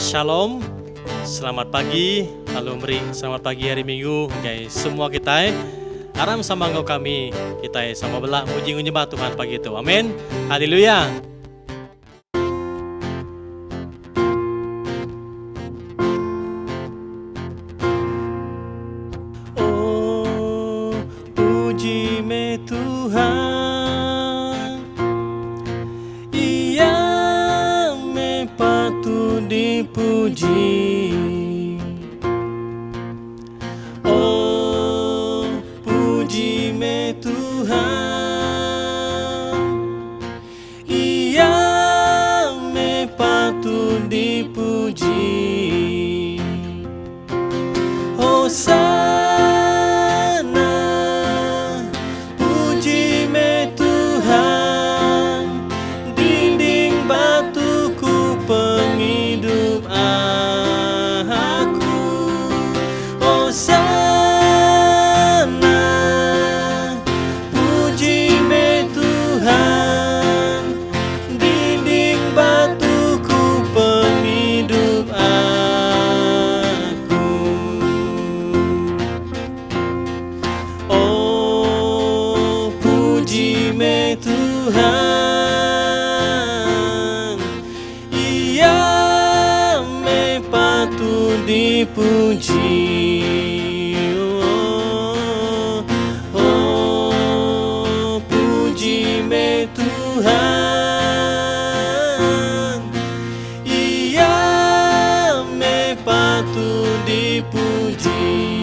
Shalom, selamat pagi, alumni, selamat pagi hari Minggu, guys. Semua kita, aram sama engkau kami, kita sama belah muji nyembah Tuhan pagi itu. Amin. Haleluya. Oh, puji me Tuhan, Ia me patut dipuji. Oh, puji me Tuhan, Ia me patut dipuji. Hosana, puji me Tuhan, dinding batuku penghidup aku. Hosana, puji me Tuhan, dinding batuku penghidup aku. Oh, puji me Tuhan, Ia me patut dipuji. Oh, puji me Tuhan, Ia me patut dipuji.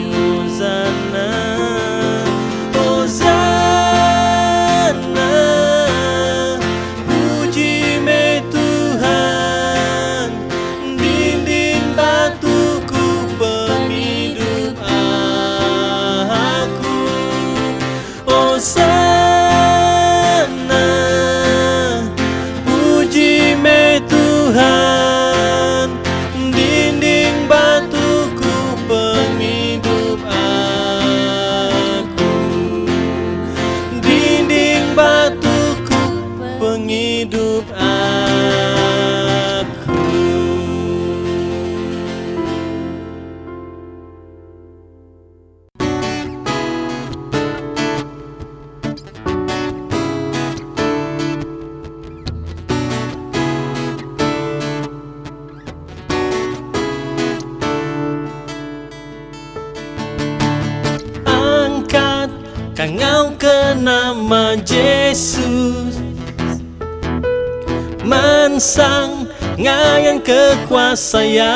Hosana, Hosana, puji me Tuhan, dinding batuku penghidup aku. Hosana, puji me Tuhan, dinding batuku penghidup aku. Dinding batuku penghidup aku. Angkat kangau ke nama Yesus, mansang ngayang kekuasaan.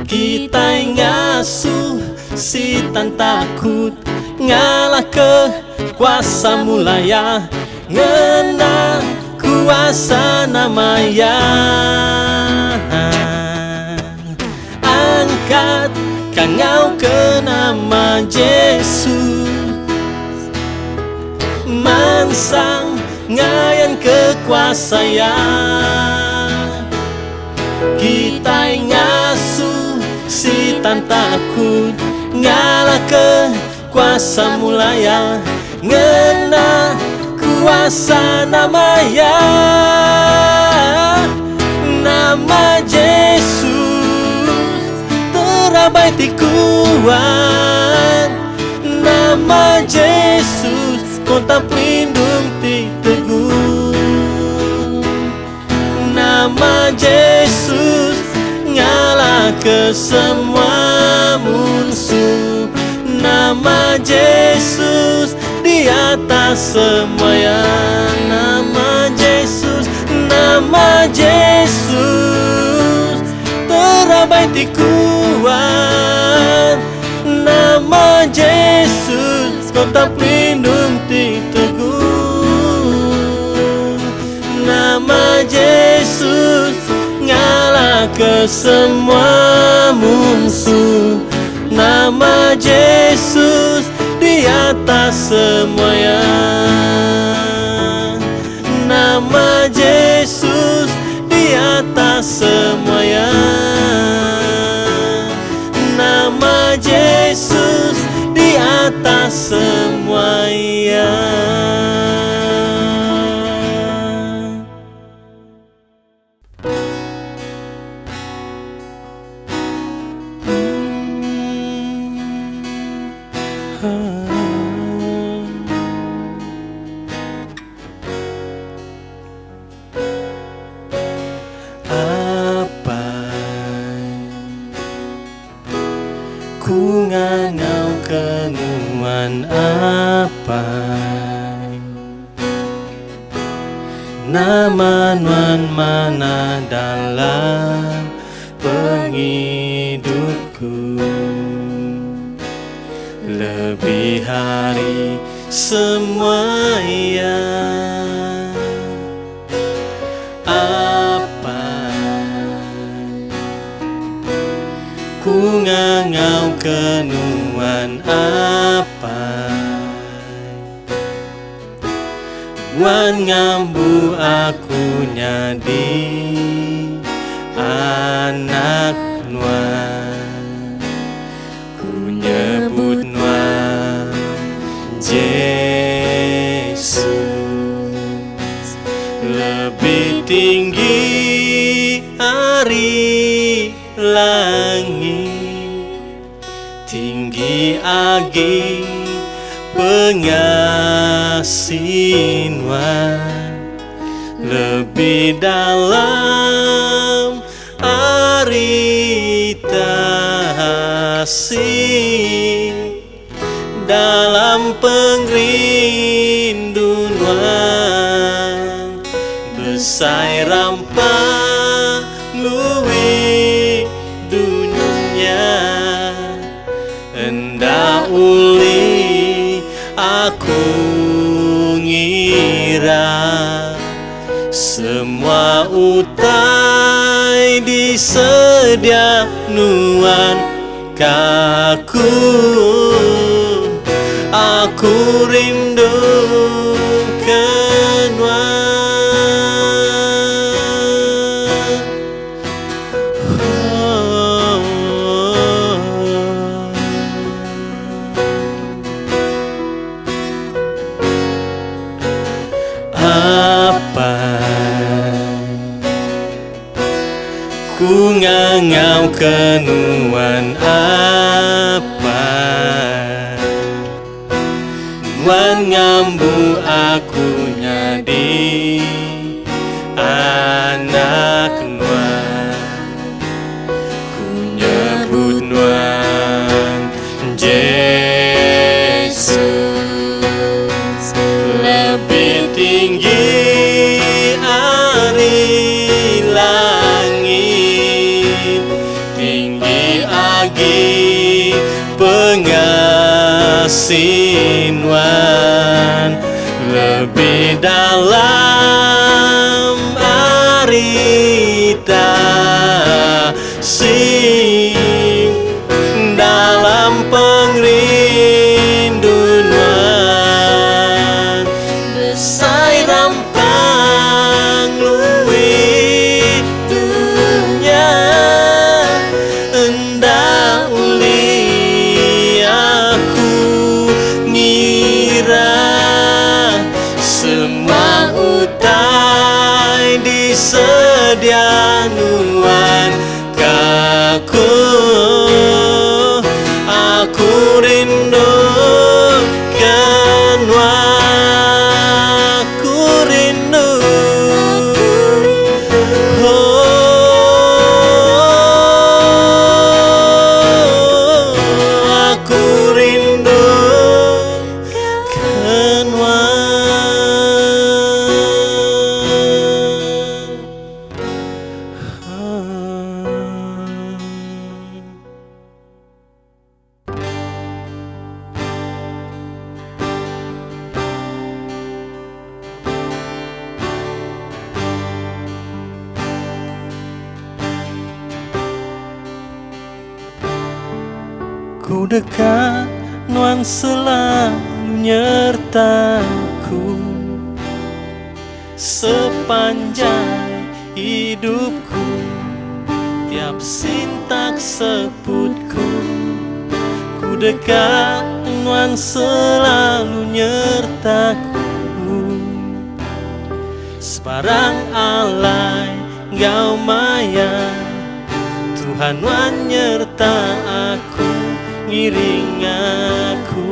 Kita ngasuh si tan takut, ngalah ke kuasa mulaya, ngena kuasa namanya. Angkat kangau ke nama Yesus, mansang ngayan kekuasaan. Kita ngasuh si tan takut, ngalah ke kuasa mulaya, ngena kuasa namanya. Nama Yesus terabai ti kuat, nama Yesus kota pelindung ti teguh. Nama Yesus ngalah ke semua musuh. Nama Yesus di atas semuanya. Nama Yesus, nama Yesus terabai ti kuat. Nama Yesus kota pelindung ti teguh. Nama Yesus ngalah ke semua musuh. Nama Yesus di atas semuanya. Nama Yesus di atas semuanya. Nama Yesus di atas semuanya. Apa ku ngangau kenguan apa nama nuan mana dalam pengidupku, lebih hari semua yang apa ku ngangau kenuan apa wan ngambu aku nyadi anak nuan, ku nyebut nuan Yesus, lebih tinggi hari langit, tinggi agi pengasihan, lebih dalam aritasi, dalam pengrinduan besai rampang luwi dunia, hendak uli aku ngira semua utai disedia nuan kaku, aku rindu kenuan. Apa ku ngangau kenuan apa nuan ngambu aku nyadi anak nuan, ku nyebut nuan Yesus, lebih tinggi ari langit, tinggi agi pengasihan, lebih dalam aritasi, dalam pengrinduan besai rampang luwi dunia, hendak uli aku ngira semua utai disedia nuan kaku, aku rindu kenuan, aku rindu, aku rindu kenuan. Ku dekat nuan selalu nyertaku sepanjang hidupku, tiap sintak sebutku. Ku dekat nuan selalu nyertaku, sebarang alai gau maya Tuhan wan nyerta aku, ngiring aku.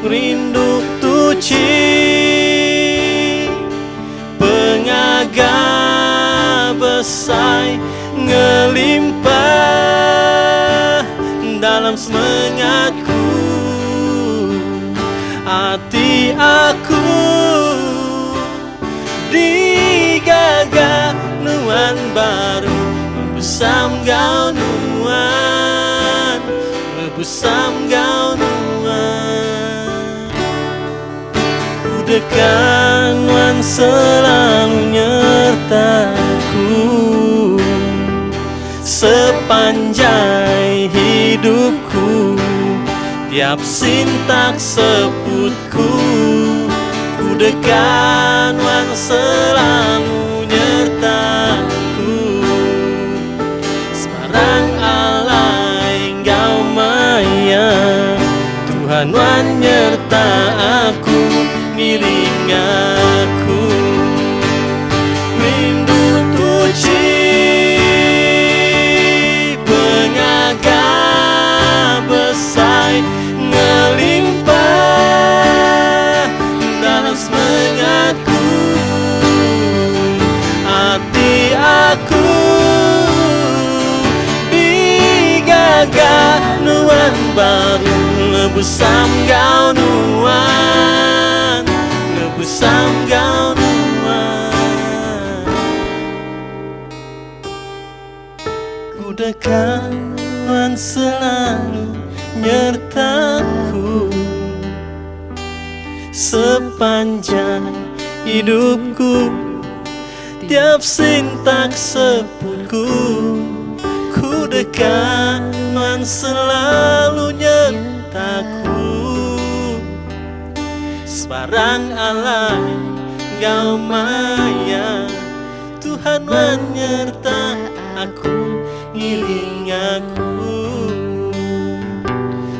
rindu tuci pengaga besai ngelimpah dalam semangatku. Hati aku digagah nuan baru, lebusam gau nuan, lebusam gau nuan. Ku dekat nuan selalu nyertaku sepanjang hidupku. Tiap sintak sebutku, ku dekat wan selalu nyertaku. Sebarang alai engkau maya, Tuhan wan nyerta aku, ngiring aku. Rindu tuci pengaga besai ngelimpah dalam semangatku. Hati aku digagah nuan baru, lebusam gau nuan, lebusam gau nuan. Ku dekat nuan selalu nyertaku sepanjang hidupku. Tiap sintak sebutku, ku dekat Tuhan selalu nyertaku. Sebarang alai engkau maya, Tuhan menyerta aku, ngiring aku.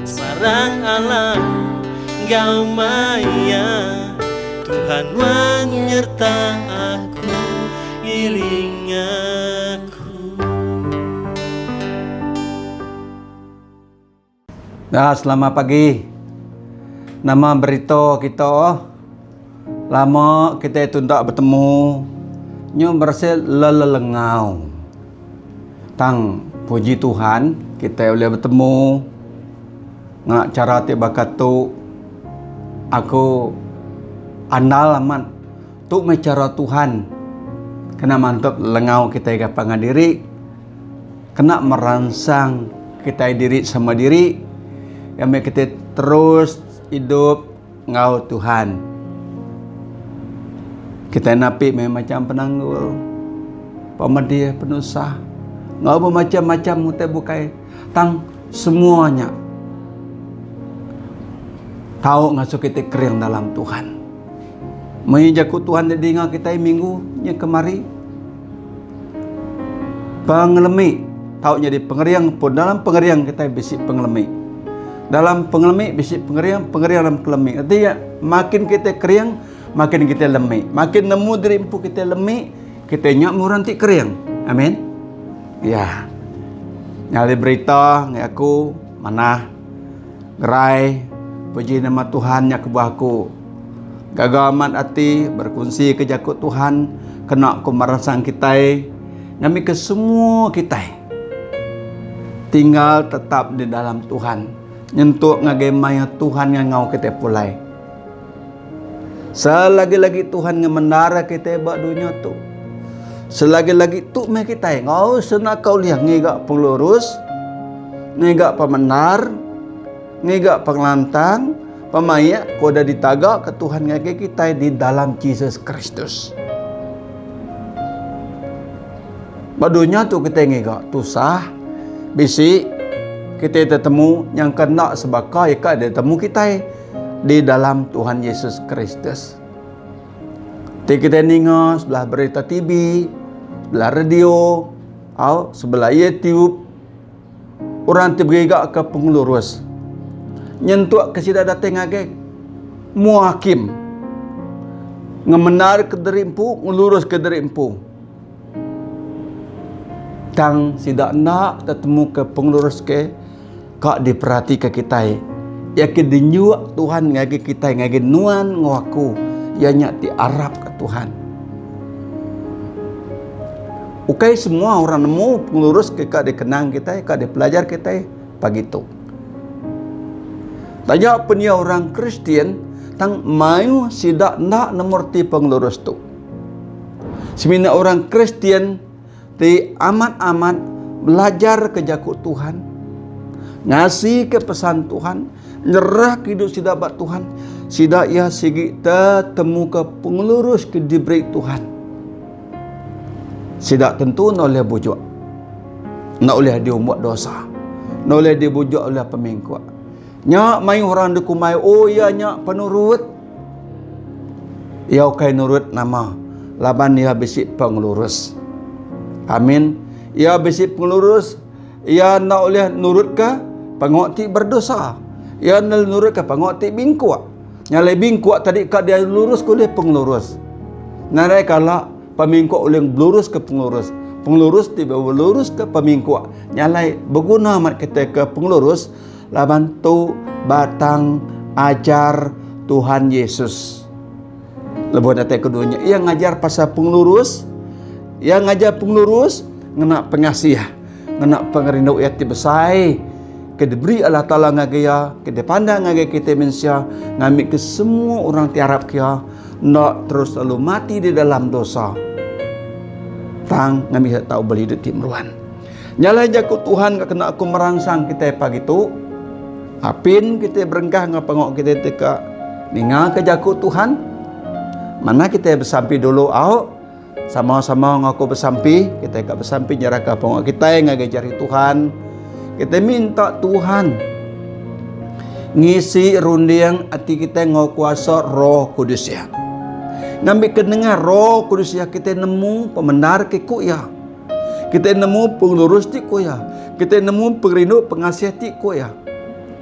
Sebarang alai engkau maya, Tuhan menyerta aku, ngiring aku. Nah, selamat pagi. Nama berita kita lama kita itu tak bertemu. Nyo berhasil lelengau. Tang puji Tuhan kita boleh bertemu. Ngak cara tiba katu aku andal aman tu cara Tuhan. Kena mantap lengau kita gapang diri. Kena merangsang kita diri sama diri. Yang kita terus hidup ngau Tuhan. Kita napi macam penanggul, pemedia, penusah, ngau macam-macam kita bukai tang semuanya. Tahu ngasuh kita kering dalam Tuhan. Menjaku Tuhan di ngau kita minggu nya kemari. Pengelemi, tahu jadi pengeriang pun dalam pengeriang kita bisik pengelemi. Dalam pengelemi bisik pengeriang dalam kelemi. Artinya makin kita keriang, makin kita lemi. Makin nemu diri empu kita lemi, kita nyak muranti keriang. Amin. Ya. Nyali berita ngai aku mana gerai puji nama Tuhan nyak kebuahku. Gagaman hati berkongsi ke jakut Tuhan, kena ku merangsang kita ngami ke semua kita. Tinggal tetap di dalam Tuhan. Nyentuk ngagemaya Tuhan yang ngau kita pulai. Selagi-lagi Tuhan ngemendara kita bak dunia tu. Selagi-lagi tu me kita ngau sena kau lihat ngigak pelurus, ngigak pemenar, ngigak penglantang, pemaya koda ditagak ke Tuhan ngage kita di dalam Yesus Kristus. Bak dunia tu kita ngigak tusah, bisi kita ketemu yang kena sebagai kita ketemu kita di dalam Tuhan Yesus Kristus. Kita dengar sebelah berita TV, sebelah radio, atau sebelah YouTube, orang tergegak ke pengurus. Nyentuk ke sida datang agak muhakim. Ngemenar ke derimpu, ngelurus ke derimpu. Tang sida nak ketemu ke pengurus ke kak diperhati ke kita Ya ke denyuak Tuhan ngage kita ngage nuan ngaku. Ya nyak ti Arab ke Tuhan. Ukai semua orang nemu pengurus ke kak dikenang kita, kak dipelajar kita pagi tu. Tanya punya orang Kristian tang mayu sidak nak nemurti pengurus tu. Semina orang Kristian ti amat-amat belajar ke jakut Tuhan, ngasih ke pesan Tuhan, nyerah ke hidup sidak bat Tuhan, sidak ia sigi temu ke pengurus ke diberi Tuhan. Sidak tentu nak oleh bujuk, nak oleh dia buat dosa, nak oleh dia bujuk oleh pemingkuat. Nyak mai orang dekumai, oh ya nyak penurut. Ya kai nurut nama, laban ia bisik penglurus. Amin. Ia bisik penglurus, ia nak oleh nurut ke pengok ti berdosa. Ia nak nurut ke pengok ti bingkuak. Nyalai bingkuak tadi kak dia lurus ke oleh penglurus. Narai kala pemingkuak oleh lurus ke penglurus. Penglurus tiba lurus ke pemingkuak. Nyalai berguna mat kita ke penglurus. Laban tu batang ajar Tuhan Yesus. Lebih datang keduanya, ia ngajar pasal penglurus, ia ngajar penglurus ngena pengasih, ngena pengerindu ia tibesai, ke diberi Allah Taala ngagaya, ke dipandang ngagaya kita manusia, ngambil ke semua orang tiarap kia, nak terus lalu mati di dalam dosa. Tang ngambil tahu beli hidup timruan. Nyala jakut Tuhan gak kena aku merangsang kita pagi tu. Apin kita berengkah ngapangok kita teka ninga ke jakut Tuhan. Mana kita bersampi dulu au sama-sama ngaku bersampi, kita gak bersampi nyerah ke pangok kita yang ngajari Tuhan. Kita minta Tuhan ngisi rundiang hati kita ngakuasa Roh Kudus ya. Ngambil kedengar Roh Kudus ya, kita nemu pembenar ke ya. Kita nemu pengurus ti ya. Kita nemu pengrindu pengasih ti ya.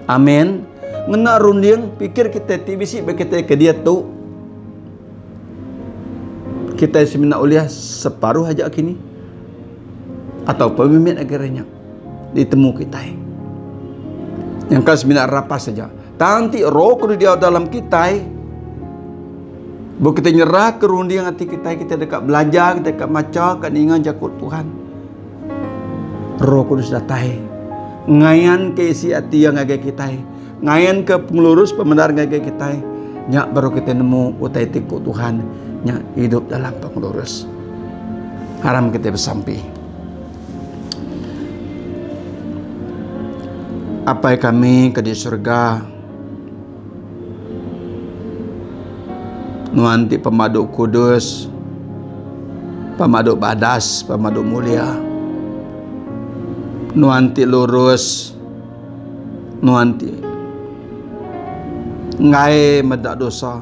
Amin. Ngena rundiang pikir kita tibisi kita ke dia tu. Kita semina uliah separuh aja kini. Atau pemimpin agaranya ditemu kita. Yang kan semina rapas saja. Tanti Roh Kudus dia dalam kita. Bukan kita nyerah ke rundiang hati kita dekat belajar, kita dekat maca, kat ingat jakut Tuhan. Roh Kudus datai. Ngayan ke isi hati yang agak kita, ngayan ke pengurus pembenar agak kita, nyak baru kita nemu utai tikuk Tuhan, nyak hidup dalam pengurus. Haram kita bersampi. Apa kami ke di surga, nuanti pemaduk kudus, pemaduk badas, pemaduk mulia. Nuanti lurus, nuanti ngai medak dosa,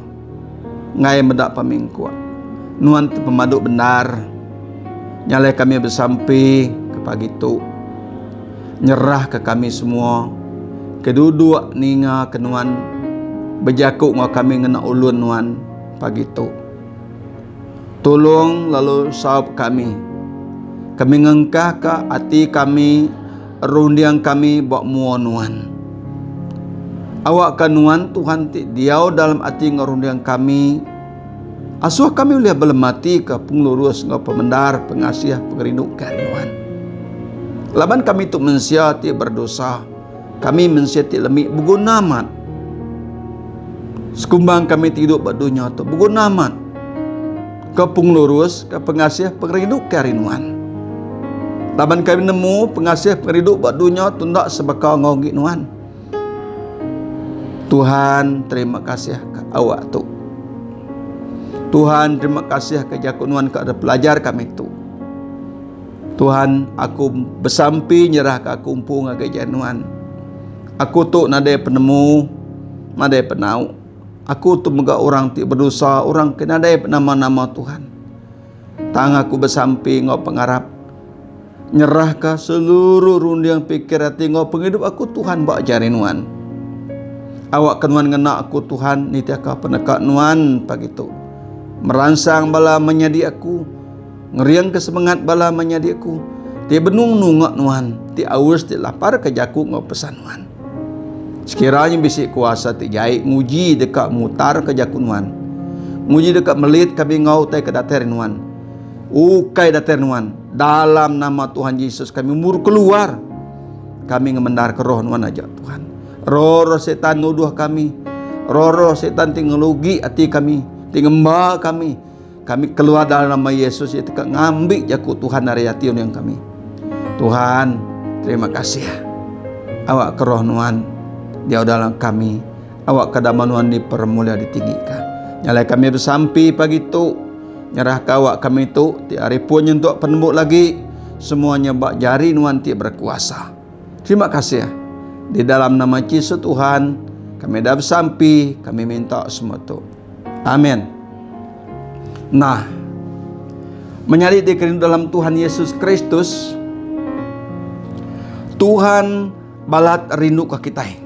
ngai medak pemingkuat, nuanti pemaduk benar. Nyalai kami bersampi ke pagi tu, nyerah ke kami semua, kedua ninga kenuan berjakuk ngau kami ngena ulun nuan pagi tu. Tolong lalu sahab kami ngengkah ke hati kami, rundiang kami buat muanuan. Awak kanuan Tuhan diau dalam hati ngerundiang kami. Asuh kami boleh belemati ke penglurus, ke pemendar, pengasih, pengerindu karinuan. Laban kami tu mensiati berdosa, kami mensiati lemik berguna amat. Sekumbang kami tidur berdunia tu berguna amat. Ke penglurus, ke pengasih, pengerindu karinuan. Laban kami nemu pengasih penghidup buat dunia tundak sebekal ngogik nuan. Tuhan terima kasih ke awak tu. Tuhan terima kasih ke jakut nuan ke ada pelajar kami tu. Tuhan aku bersampi nyerah ke aku umpung ke januan. Aku tu nadai penemu, nadai penau. Aku tu mega orang ti berdosa, orang kena nadai nama-nama Tuhan. Tang aku bersampi ngau pengarap. Nyerah ke seluruh rundiang pikir hati ngau penghidup aku Tuhan buat jari nuan. Awak kenuan ngena aku Tuhan nitiaka penekat nuan pagi tu. Merangsang bala menyadi aku, ngeriang ke semangat bala menyadi aku. Ti benung nungak nuan, ti aus ti lapar ke jaku ngau pesan nuan. Sekiranya bisi kuasa ti jai nguji dekat mutar ke jakunuan. Nguji dekat melit kami ngau tai ke daterinuan. Ukai daterinuan. Dalam nama Tuhan Yesus kami mur keluar. Kami ngemendar ke roh nuan aja Tuhan. Roh setan nuduh kami. Roh setan tinggelugi hati kami. Tingemba kami. Kami keluar dalam nama Yesus. Itu ngambil jaku Tuhan dari hati yang kami. Tuhan, terima kasih. Awak ke roh nuan. Dia dalam kami. Awak kedamanuan dipermulia ditinggikan. Nyalai kami bersampi pagi itu. Nyerah kawak kami itu. Ti hari pun untuk penembuk lagi. Semuanya bak jari nuan ti berkuasa. Terima kasih. Di dalam nama Yesus Tuhan. Kami dah bersampi. Kami minta semua itu. Amin. Nah. Menyari di dalam Tuhan Yesus Kristus. Tuhan balat rindu ke kita.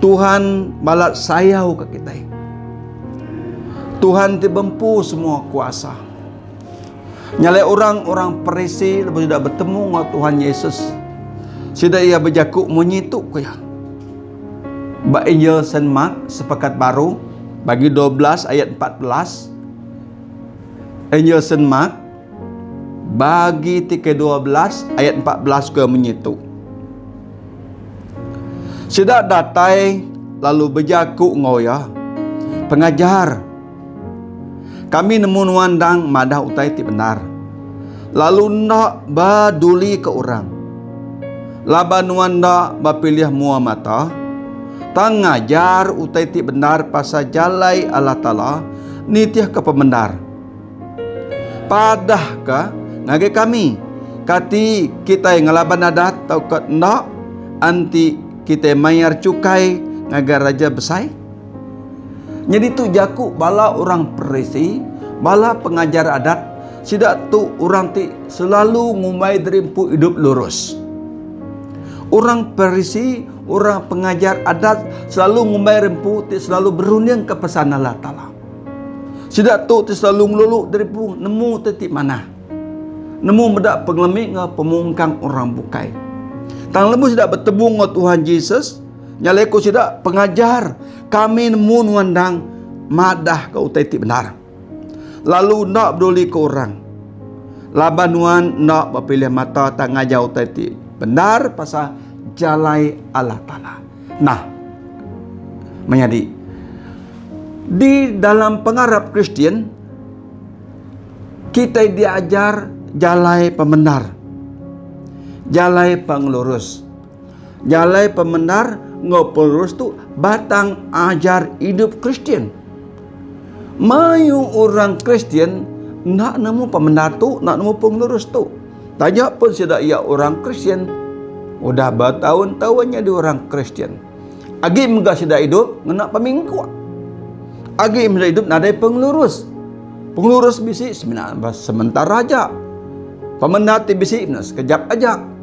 Tuhan balat sayau ke kita. Tuhan dibempu semua kuasa. Nyalai orang-orang Farisi lepas sudah bertemu dengan Tuhan Yesus. Sudah ia berjakuk menyituk ke ya. Ba Injil Saint Mark sepekat baru bagi 12 ayat 14. Injil Saint Mark bagi ke-12 ayat 14 ke menyituk. Sudah datai lalu berjakuk ngoya. Pengajar, kami nemu nuandang madah utai ti benar. Lalu nak baduli ke orang. Laba nuanda bapilih mua mata. Tang ngajar utai ti benar pasal jalai Allah Ta'ala. Nitiah ke pemendar. Padah ke ngage kami. Kati kita yang ngelaban adat tau ke nak. Anti kita mayar cukai ngagar raja besai. Jadi tu jaku bala orang Farisi, bala pengajar adat, sidak tu orang ti selalu ngumai derimpu hidup lurus. Orang Farisi, orang pengajar adat selalu ngumai rempu ti selalu berunding ke pesan Allah Ta'ala. Sidak tu ti selalu ngeluluk derimpu nemu titik mana. Nemu medak pengelemik ngah pemungkang orang bukai. Tang lembu sidak bertemu dengan Tuhan Yesus. Nyaleku sidak pengajar. Kami nemu nuandang madah ke utai ti benar. Lalu nak peduli ke orang. Labanuan nak berpilih mata tang ngajau utai ti benar pasal jalai Allah Ta'ala. Nah, menjadi di dalam pengarap Kristian kita diajar jalai pembenar. Jalai penglurus. Jalai pembenar ngopelurus tu batang ajar hidup Kristian. Mayu orang Kristian nak nemu pembenar tu, nak nemu penglurus tu. Tajak pun sudah ia orang Kristian. Udah bertahun-tahunnya di orang Kristian. Agi megah sudah hidup ngenak peminggu. Agi sudah hidup nadai penglurus. Penglurus bisi sementara aja. Pembenar ti bisi sekejap aja.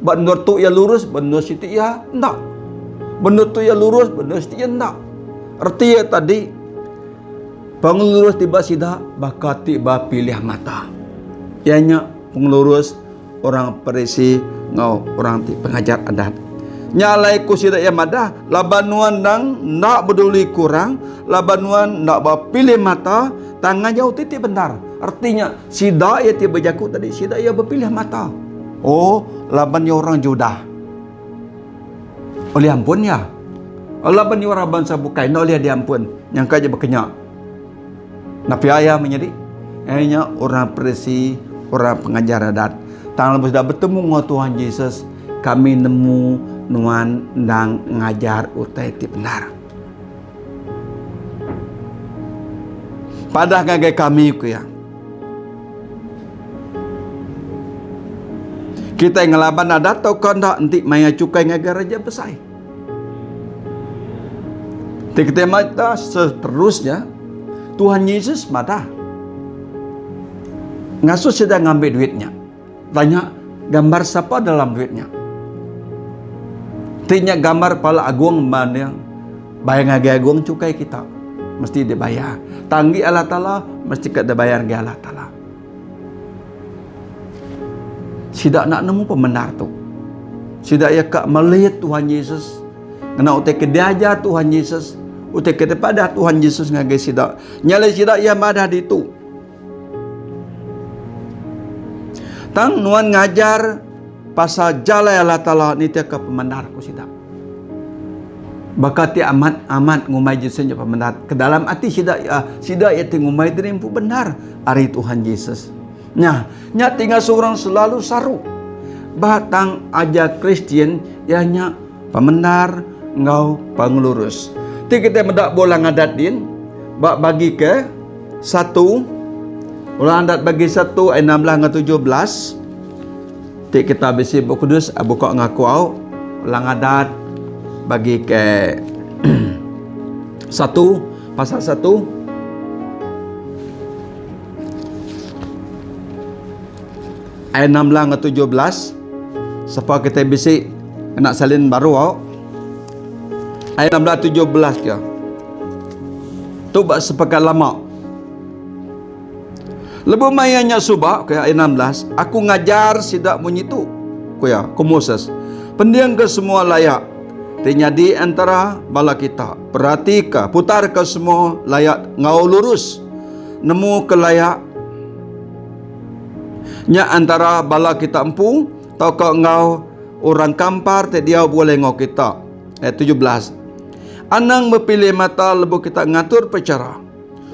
Benar tu ia lurus, benar situ ia nak. Benar tu ia lurus, benar situ ia nak. Artinya tadi penglurus tiba sida bakal tiba pilih mata. Ianya penglurus orang Farisi ngau orang ti pengajar adat. Nyalai ku sida ia madah labanuan dang nak peduli kurang, labanuan nak berpilih mata, tangan jauh titik benar. Artinya sida ia tiba jaku tadi, sida ia berpilih mata. Oh, labannya orang Judah. Oleh ampun ya. Labannya orang bangsa bukai, nak oleh diampun. Yang kaja berkenyak. Nabi ayah menjadi. Hanya orang Farisi, orang pengajar adat. Tang lepas dah bertemu dengan Tuhan Yesus, kami nemu nuan dang ngajar utai ti benar. Padah ngagai kami ku ya. Kita yang ngelaban adat atau kondak nanti maya cukai ngagai raja besai. Kita mata seterusnya Tuhan Yesus mata ngasuh sedang ngambil duitnya. Tanya gambar siapa dalam duitnya. Tinya gambar pala agung mana yang bayar ngagai agung cukai kita mesti dibayar. Tanggi Allah Ta'ala mesti kita bayar ke Allah Ta'ala. Sidak nak nemu pembenar tu. Sida ia kak melihat Tuhan Yesus. Kena utek ke diajar Tuhan Yesus. Utek ke pada Tuhan Yesus ngagai sida. Nyale sida ia madah di itu. Tang nuan ngajar pasal jala Allah Ta'ala ni tiap ke pemandar ku sida. Bakati amat ngumai Yesus nya pemandar. Ke dalam hati sida ia ngumai terimpu benar hari Tuhan Yesus. Nya tinggal seorang selalu saru. Batang aja Kristian ianya pemandar ngau pengelurus. Ti kita mendak bola ngadatin bagi ke 1 ulang adat bagi 1 ayat 16 ke 17. Ti kita bisi buku kudus buka ngaku au ulang adat bagi ke 1 pasal 1 ayat 16 ke 17. Supaya kita bisi nak salin baru au. Ayat 16 17 dia. Tu bak sepekan lama. Lebu mayanya subak ke ayat 16, aku ngajar sidak bunyi tu. Kuya, ku Moses. Pendiang ke semua layak. Terjadi antara bala kita. Perhatika, putar ke semua layak ngau lurus. Nemu ke layak. Nya antara bala kita empu, tau ke ngau orang kampar te dia boleh ngau kita. Ayat 17. Anang berpilih mata lebu kita ngatur percara.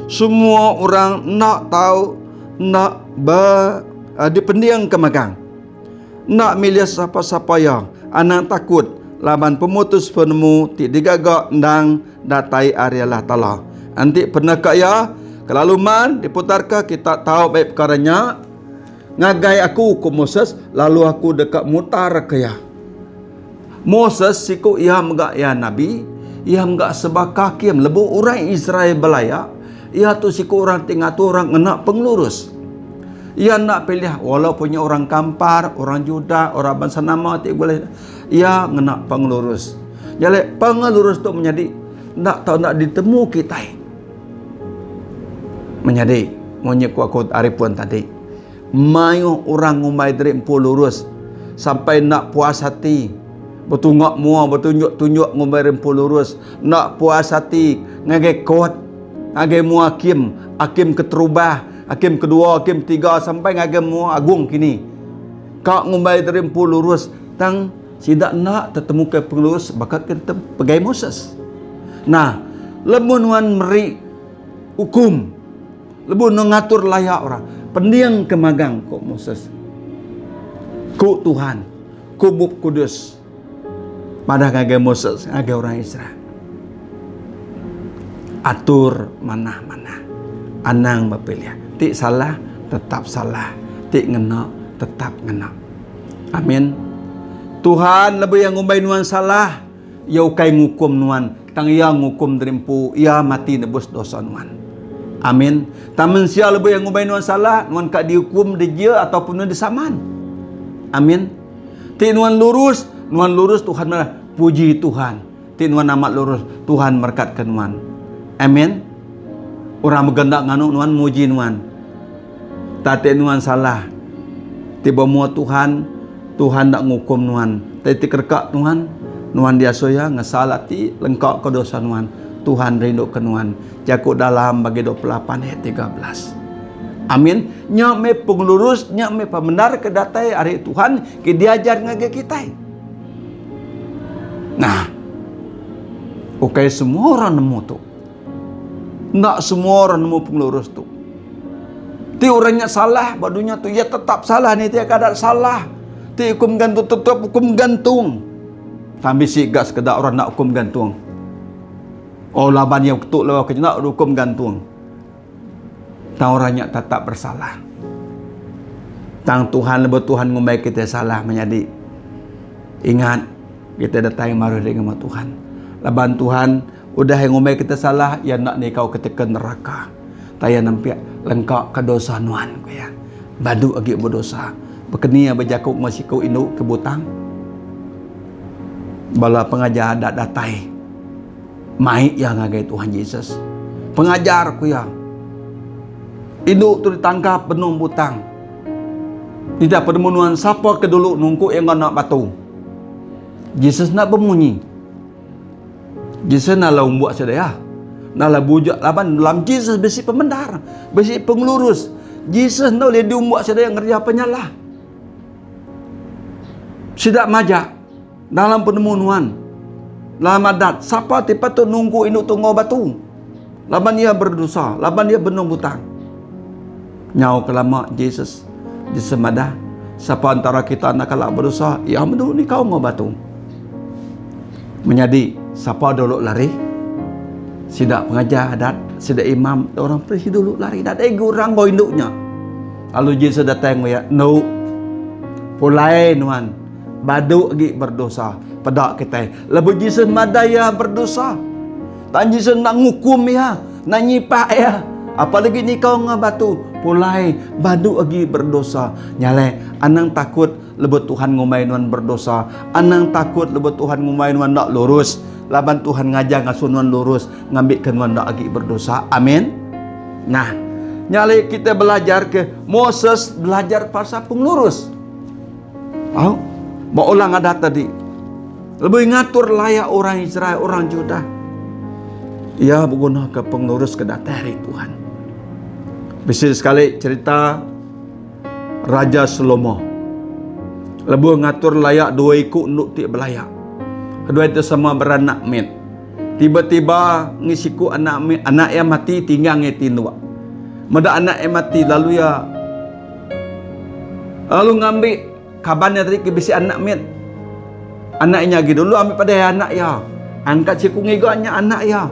Semua orang nak tahu, nak dipendiang kemagang. Nak milih siapa-siapa yang anang takut laban pemutus penemu ti digagak ndang datai area Allah Ta'ala. Nanti pernah kaya kelaluman diputarkah kita tahu baik perkaranya. Ngagai aku ku Moses lalu aku dekat mutar kaya. Moses siku ia megak ya nabi, ia megak sebab kakim lebu orang Israel belaya. Ia tu siku orang tinggal tu orang nak pengelurus. Ia nak pilih walaupun orang kampar, orang Juda, orang bangsa nama tak boleh. Ia nak pengelurus. Jadi pengelurus tu menjadi nak tahu nak ditemu kita. Menjadi monyet aku aripun tadi. Mayu orang ngumai dari empu lurus sampai nak puas hati. Bertunjuk mua, bertunjuk ngumai empu lurus. Nak puas hati, ngagai kuat, ngagai mua hakim keterubah, hakim kedua, hakim tiga sampai ngagai mua agung kini. Kau ngumai dari empu lurus, tang sidak nak tertemu ke pengurus bakal kita pegai Moses. Nah, lebunuan meri hukum, lebun mengatur layak orang. Pendiang kemagang kok Moses. Ku Tuhan, ku Bub Kudus. Pada ngagai Moses, ngagai orang Israel. Atur mana-mana. Anang berpilih. Tik salah, tetap salah. Tik ngena, tetap ngena. Amin. Tuhan lebih yang ngumbai nuan salah. Ia ukai ngukum nuan. Tang ia ngukum derimpu. Ia mati nebus dosa nuan. Amin. Taman sia lebih yang ngumbai nuan salah. Nuan kak dihukum dia ataupun nuan disaman. Amin. Ti nuan lurus Tuhan mana? Puji Tuhan. Ti nuan amat lurus Tuhan berkatkan nuan. Amin. Orang bergendak nganu nuan muji nuan. Tate nuan salah. Tiba mua Tuhan nak ngukum nuan. Tati kerkak nuan dia soya ngesalah ti lengkap ke dosa nuan. Tuhan rindu ke nuan. Jakut dalam bagi 28 ayat 13. Amin. Nya me pengelurus, nya me pembenar ke datai hari Tuhan ke diajar ngage kita. Nah, ukai semua orang nemu tu. Nak semua orang nemu pengelurus tu. Ti orangnya salah, badunya tu ya tetap salah ni tiada kadang salah. Ti hukum gantung tetap hukum gantung. Kami si gas kedak orang nak hukum gantung. Oh laban yang ketuk lawan ke nak hukum gantung. Tang orangnya tetap bersalah. Tang Tuhan lebih Tuhan ngumbai kita salah menjadi. Ingat kita datang maru dengan Tuhan. Laban Tuhan udah yang ngumbai kita salah ya nak ni kau ketika neraka. Taya nampak lengkap ke dosa nuan ku ya. Badu agi berdosa. Bekenia berjakuk masih kau induk ke butang. Bala pengajar dak datai. Mai yang ngagai Tuhan Yesus. Pengajar ku ya. Induk tu ditangkap penuh butang. Tidak penemuan siapa ke dulu nungku yang nak batu. Jesus nak bemunyi. Jesus nak lah buat sedaya. Nak lah bujak laban dalam Jesus besi pemendar, besi pengelurus. Jesus nak boleh diumbuat sedaya ngerja penyalah. Sidak majak dalam penemuan dalam adat, siapa tiba tu nunggu induk tunggu batu. Laban dia berdosa, laban dia benung butang. Nyau kelama Jesus madah. Siapa antara kita nak kalah berdosa, ya menurut ni kau ngau batu. Menjadi siapa dulu lari? Sidak pengajar adat, sidak imam, orang pergi dulu lari. Tak ada orang bawa induknya. Lalu Jesus datang ya, no, pulai nuan, badu lagi berdosa. Pada kita, lepas Jesus madaya berdosa. Tak Jesus nak ngukum ya, nak nyipak ya. Apalagi ni kau ngabatu, pulai badu lagi berdosa. Nyale, anang takut lebut Tuhan ngumai nuan berdosa. Anang takut lebut Tuhan ngumai nuan nak lurus. Laban Tuhan ngajar ngasuh nuan lurus, ngambil nuan nak lagi berdosa. Amin. Nah, nyale kita belajar ke Moses belajar pasal penglurus. Tahu? Mau ulang adat tadi. Lebih ngatur layak orang Israel, orang Judah. Ia menggunakan penglurus kedatari Tuhan. Bisa sekali cerita Raja Salomo. Lebih ngatur layak dua ikut nuk tik belayak. Kedua itu sama beranak mit. Tiba-tiba ngisiku anak mit, anak yang mati tinggal ngetin dua. Mada anak yang mati lalu ngambil kabarnya tadi ke bisi anak mit. Anaknya gitu dulu ambil pada anak ya. Angkat siku ngiganya anak ya.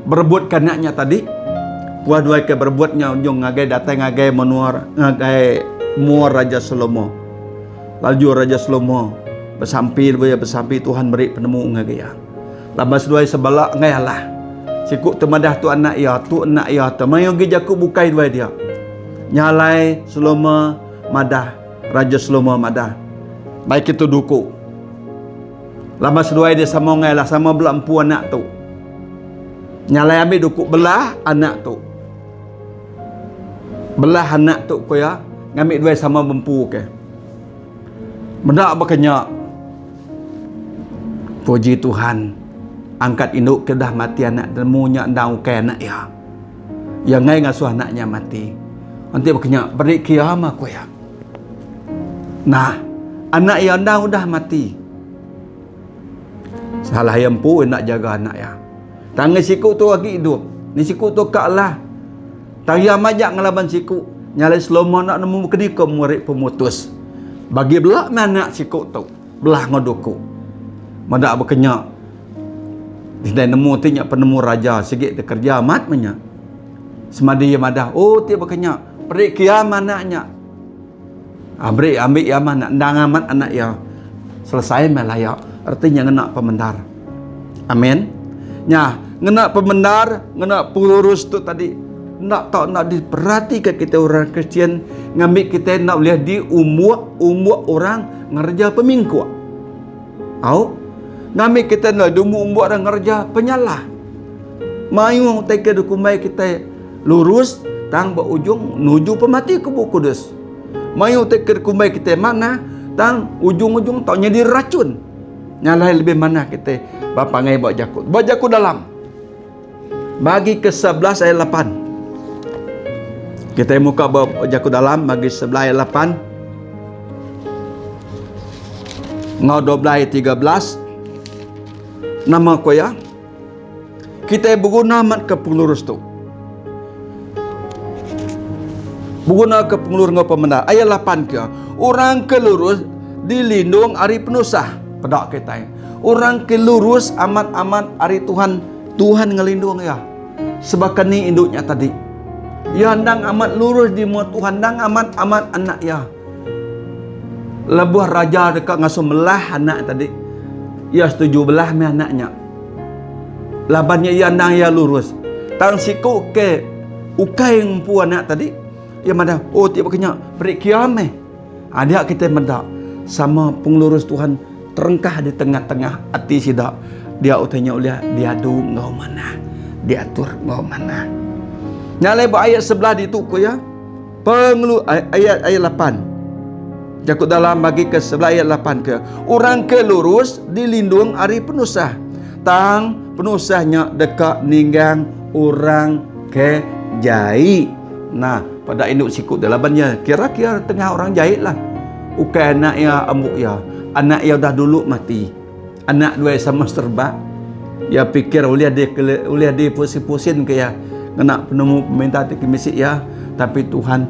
Berebut anaknya tadi. Dua-dua ke berebutnya ujung ngagai datang ngagai menuar ngagai muar Raja Salomo. Lalu Raja Salomo bersampir Tuhan beri penemu ngagai ya. Labas dua sebelah ngayalah. Siku temadah tu anak ya, temayo gejaku bukai dua dia. Nyalai Salomo madah, Raja Salomo madah. Baik itu duku. Lama sedua dia sama ngayalah sama belah empu anak tu. Nyalai ambil duku belah anak tu. Belah anak tu ko ya, ngambil dua sama bempu ke. Mendak berkenyak. Puji Tuhan. Angkat induk kedah mati anak dan munya ndang ke anak ya. Yang ngai ngasuh anaknya mati. Nanti berkenyak beri kiamah ko ya. Nah, anak yang ndang udah mati. Salah yang pu nak jaga anak ya. Tangan siku tu lagi hidup. Ni siku tu kaklah. Tayang majak ngelaban siku. Nyalai Salomo nak nemu kedika murid pemutus. Bagi belah mana siku tu. Belah ngodoku. Madak berkenyak. Dia nemu tinyak penemu raja. Sikit dia kerja amat banyak. Semadi dia madah. Oh dia berkenyak. Beri kiamat anaknya. Beri ambil kiamat anak. Ndang amat anak ya. Selesai melayak. Artinya ngena pemendar. Amin. Nya, ngena pemendar, ngena pengurus tu tadi. Nak diperhatikan kita orang Kristian, ngambil kita nak lihat di umur orang ngerja peminggu. Ngambil kita nak di umur orang ngerja penyalah. Mayu teka dukumai kita lurus tang berujung nuju pemati kubu kudus. Mayu teka dukumai kita mana tang ujung-ujung tak jadi racun. Nyalai lebih mana kita bapa ngai bawa jakut. Bawa jakut dalam. Bagi ke-11 ayat 8. Kita muka bawa jakut dalam bagi 11 ayat 8. Ngau 12 ayat 13. Nama ko ya. Kita berguna mat ke pengurus tu. Berguna ke pengurus ngau pemendar. Ayat 8 ke. Orang kelurus dilindung hari penusah. Pedak kita. Orang kelurus amat-amat hari Tuhan ngelindung ya. Sebab ni induknya tadi. Ya ndang amat lurus di muat Tuhan, ndang amat anak ya. Lebuh raja dekat ngasuh belah anak tadi. Ya setuju belah me anaknya. Labannya ya ndang ya lurus. Tang siku ke ukai empu anak tadi. Ya madah, oh tiap kenya beri kiameh. Ada kita mendak sama penglurus Tuhan terengkah di tengah-tengah hati sidak. Dia utanya oleh dia adu ngau mana. Diatur ngau mana. Nyalai ayat sebelah itu ko ya. Ayat 8. Jakut dalam bagi ke 11 ayat 8 ke. Orang ke lurus dilindung ari penusah. Tang penusahnya dekat ninggang orang ke jahit. Nah, pada induk sikut dalabannya kira-kira tengah orang jahit lah. Ukai anak ya ambuk ya. Anak ya dah dulu mati. Anak dua sama serba. Ya pikir uliah dia pusing-pusing ke ya. Kena penemu peminta tiki misik ya. Tapi Tuhan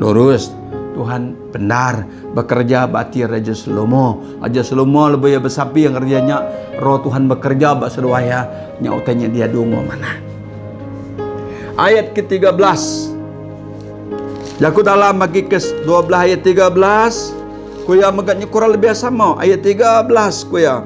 lurus. Tuhan benar bekerja bati Raja Salomo. Raja Salomo lebih bersapi yang kerjanya roh Tuhan bekerja bak seluaya nya utanya dia dungo mana. Ayat ke-13. Jaku dalam bagi ke 12 ayat 13. Kuya maganya kurang lebih sama ayat 13 kuya.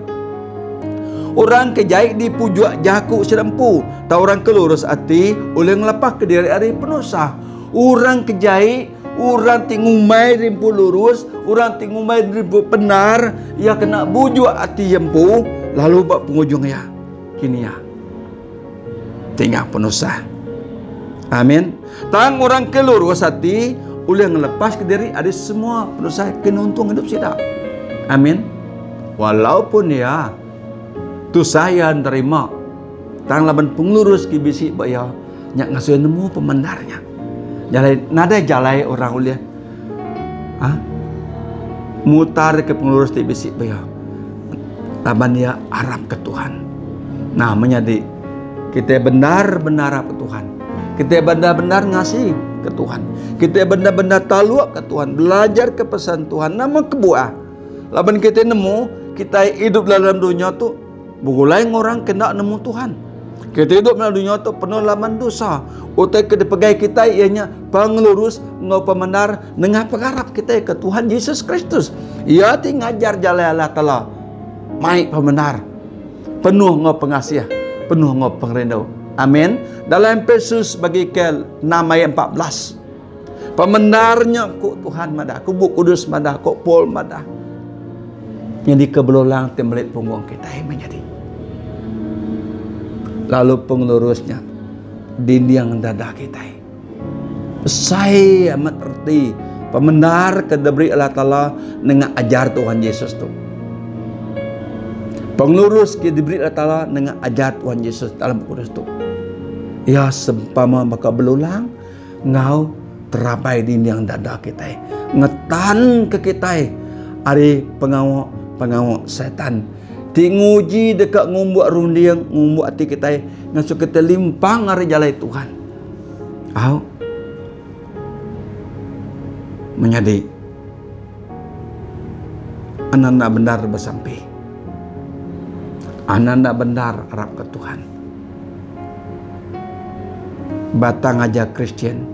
Orang kejahit di pujak jaku sedempu. Ta orang kelurus hati oleh ngelepas ke diri ari penusah. Orang kejahit, orang tingumai rimpu lurus, orang tingumai rimpu benar, ia kena bujuk hati empu, lalu buat penghujung ya. Kini ya. Tinggal penusah. Amin. Tang orang kelurus hati, oleh ngelepas ke diri ada semua penusah kena untung hidup sidak. Amin. Walaupun ya tu saya terima tang laban pengurus ki bisi baya nyak ngasuh nemu pemendarnya. Jalai nada jalai orang ulia. Mutar ke pengurus ti bisi baya. Laban dia harap ke Tuhan. Nah, menjadi kita benar-benar harap ke Tuhan. Kita benar-benar ngasih ke Tuhan. Kita benar-benar taluak ke Tuhan, belajar ke pesan Tuhan, nama kebuah. Laban kita nemu, kita hidup dalam dunia tu begulai orang kena nemu Tuhan. Kita hidup dalam dunia tu penuh laman dosa. Utai ke pegai kita ianya pengelurus ngau pemenar nengah pengarap kita ke Tuhan Yesus Kristus. Ia ti ngajar jalan Allah Taala. Mai pemenar. Penuh ngau pengasih, penuh ngau pengrindau. Amin. Dalam Efesus bagi ke 6 ayat 14. Pemenarnya ku Tuhan madah, ku Buk Kudus madah, ku Paul madah. Yang dikebelolang tembelit punggung kita menjadi. Lalu pengelurusnya dinding dada kita. Pesai amat erti pemenar kedebri Allah Ta'ala dengan ajar Tuhan Yesus tu. Pengelurus kedebri Allah Ta'ala dengan ajar Tuhan Yesus dalam kudus tu. Ya sempama maka belulang ngau terapai dinding dada kita. Ngetan ke kita. Ari pengawak setan. Ti nguji dekat ngumbuak rundiang, ngumbuak hati kita, ngasuh kita limpang hari jalai Tuhan. Menjadi anak-anak benar bersampai. Anak-anak benar harap ke Tuhan. Batang aja Kristen,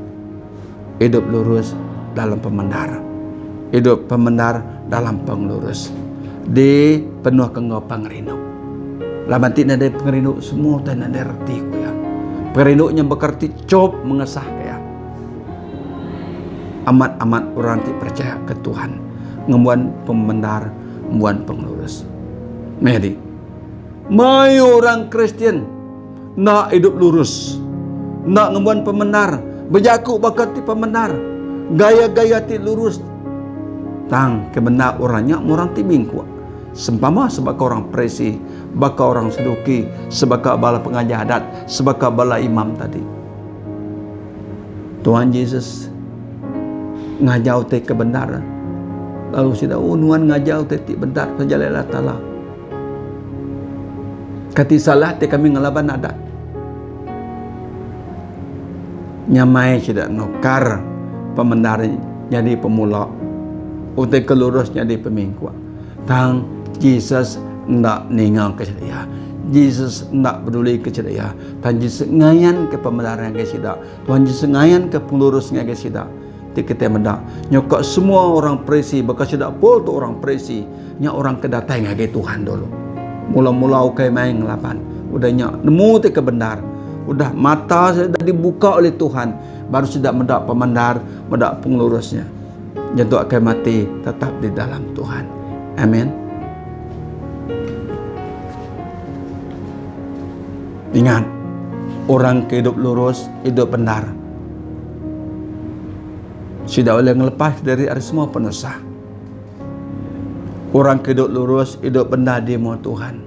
hidup lurus dalam pemendar. Hidup pemendar dalam penglurus. Di penuh kengau pangerindu. Laban tidak ada pengerindu semua dan ada reti ku ya. Pengerindunya berkerti cop mengesah ya. Amat-amat orang ti percaya ke Tuhan. Ngembuan pemendar, ngembuan penglurus. Mari. Mai orang Kristen nak hidup lurus. Nak ngembuan pemendar, berjaku bakat ti pemendar. Gaya-gaya ti lurus. Tang kebenar orangnya orang ti bingku. Sempama sebagai orang presi, sebagai orang seduki, sebagai bala pengajar adat, sebagai bala imam tadi. Tuhan Yesus ngajau te kebenaran. Lalu sudah unuan ngajau te ti benar penjalan Allah Ta'ala. Kati salah te kami ngelaban adat. Nyamai sudah nukar pembenar jadi pemula. Utai kelurus jadi pemingkuan. Tang Jesus nak ninggal ke dia. Jesus nak peduli ke dia. Tuhan Yesus ngayan ke pembenaran ke sida. Tuhan Yesus ngayan ke pengurusnya ke sida. Ti kita mendak nyokok semua orang presi bakal sida pol tu orang presi nya orang kedatang ke Tuhan dulu. Mula-mula ukai main ngelapan. Udah nya nemu ti kebenar. Udah mata sudah dibuka oleh Tuhan. Baru sudah mendak pemendar, mendak pengurusnya. Jantung akan mati tetap di dalam Tuhan. Amin. Ingat, orang hidup lurus, hidup benar. Sudah oleh ngelepas dari semua penusah. Orang hidup lurus, hidup benar di muka Tuhan.